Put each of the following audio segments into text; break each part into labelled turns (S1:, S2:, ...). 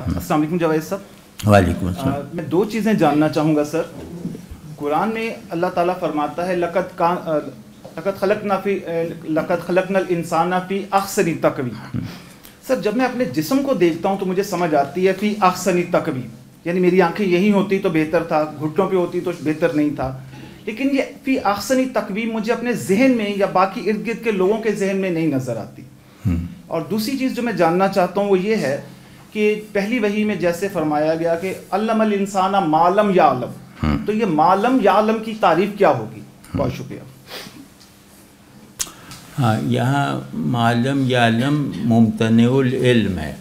S1: السلام علیکم جاوید صاحب.
S2: وعلیکم السلام.
S1: میں دو چیزیں جاننا چاہوں گا سر. قرآن میں اللہ تعالیٰ فرماتا ہے لقد خلقنا الانسان فی احسن تقویم. سر جب میں اپنے جسم کو دیکھتا ہوں تو مجھے سمجھ آتی ہے فی احسن تقویم، یعنی میری آنکھیں یہی ہوتی تو بہتر تھا، گھٹنوں پہ ہوتی تو بہتر نہیں تھا. لیکن یہ فی احسن تقویم مجھے اپنے ذہن میں یا باقی ارد گرد کے لوگوں کے ذہن میں نہیں نظر آتی. اور دوسری چیز جو میں جاننا چاہتا ہوں وہ یہ ہے کہ پہلی وحی میں جیسے فرمایا گیا کہ علم الانسان ما لم یعلم، تو یہ ما لم یعلم کی تعریف کیا ہوگی؟ بہت شکریہ.
S2: ہاں، یہاں ما لم یعلم ممتنع العلم ہے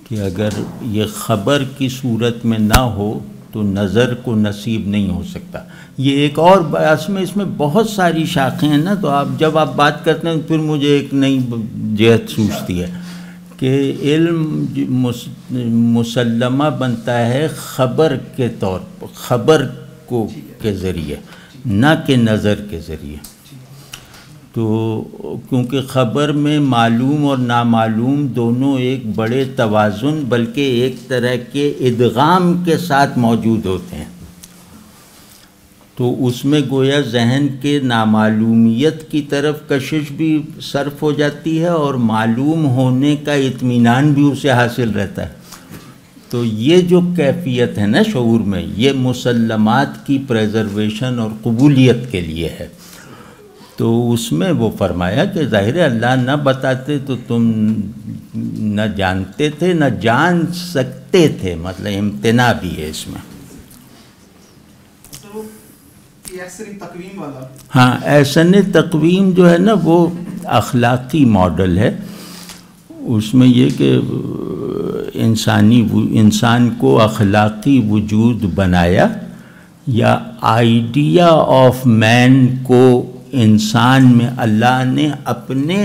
S2: کہ اگر یہ خبر کی صورت میں نہ ہو تو نظر کو نصیب نہیں ہو سکتا. یہ ایک اور اس میں بہت ساری شاخیں ہیں نا، تو جب آپ بات کرتے ہیں پھر مجھے ایک نئی جہت سوچتی ہے کہ علم مسلمہ بنتا ہے خبر کے طور پر، خبر کو کے ذریعے، نہ کہ نظر کے ذریعے. تو کیونکہ خبر میں معلوم اور نامعلوم دونوں ایک بڑے توازن بلکہ ایک طرح کے ادغام کے ساتھ موجود ہوتے ہیں، تو اس میں گویا ذہن کے نامعلومیت کی طرف کشش بھی صرف ہو جاتی ہے اور معلوم ہونے کا اطمینان بھی اسے حاصل رہتا ہے. تو یہ جو کیفیت ہے نا شعور میں، یہ مسلمات کی پریزرویشن اور قبولیت کے لیے ہے. تو اس میں وہ فرمایا کہ ظاہر اللہ نہ بتاتے تو تم نہ جانتے تھے نہ جان سکتے تھے، مطلب امتناع بھی ہے اس میں. ہاں، احسن تقویم جو ہے نا وہ اخلاقی ماڈل ہے. اس میں یہ کہ انسان کو اخلاقی وجود بنایا، یا آئیڈیا آف مین کو انسان میں اللہ نے اپنے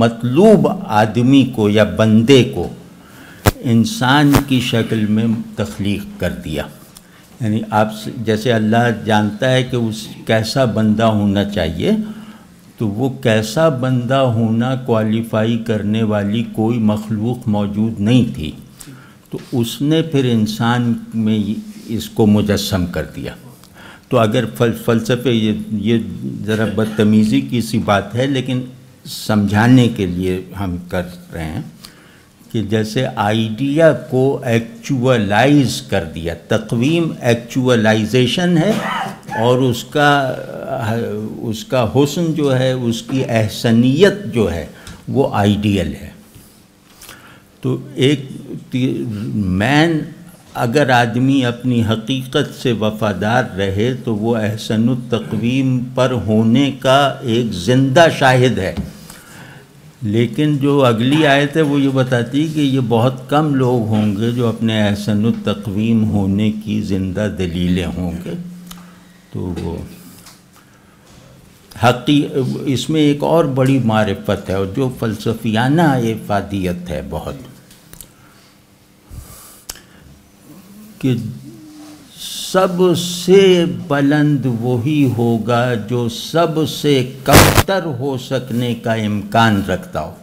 S2: مطلوب آدمی کو یا بندے کو انسان کی شکل میں تخلیق کر دیا. یعنی آپ جیسے اللہ جانتا ہے کہ اس کیسا بندہ ہونا چاہیے، تو وہ کیسا بندہ ہونا کوالیفائی کرنے والی کوئی مخلوق موجود نہیں تھی، تو اس نے پھر انسان میں اس کو مجسم کر دیا. تو اگر فلسفے یہ ذرا بدتمیزی کی سی بات ہے لیکن سمجھانے کے لیے ہم کر رہے ہیں کہ جیسے آئیڈیا کو ایکچولائز کر دیا، تقویم ایکچولائزیشن ہے، اور اس کا حسن جو ہے، اس کی احسنیت جو ہے وہ آئیڈیل ہے. تو ایک مین اگر آدمی اپنی حقیقت سے وفادار رہے تو وہ احسن التقویم پر ہونے کا ایک زندہ شاہد ہے. لیکن جو اگلی آیت ہے وہ یہ بتاتی کہ یہ بہت کم لوگ ہوں گے جو اپنے احسن التقویم ہونے کی زندہ دلیلیں ہوں گے. تو وہ اس میں ایک اور بڑی معرفت ہے اور جو فلسفیانہ افادیت ہے بہت، کہ سب سے بلند وہی ہوگا جو سب سے کمتر ہو سکنے کا امکان رکھتا ہو.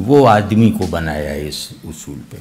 S2: وہ آدمی کو بنایا ہے اس اصول پہ.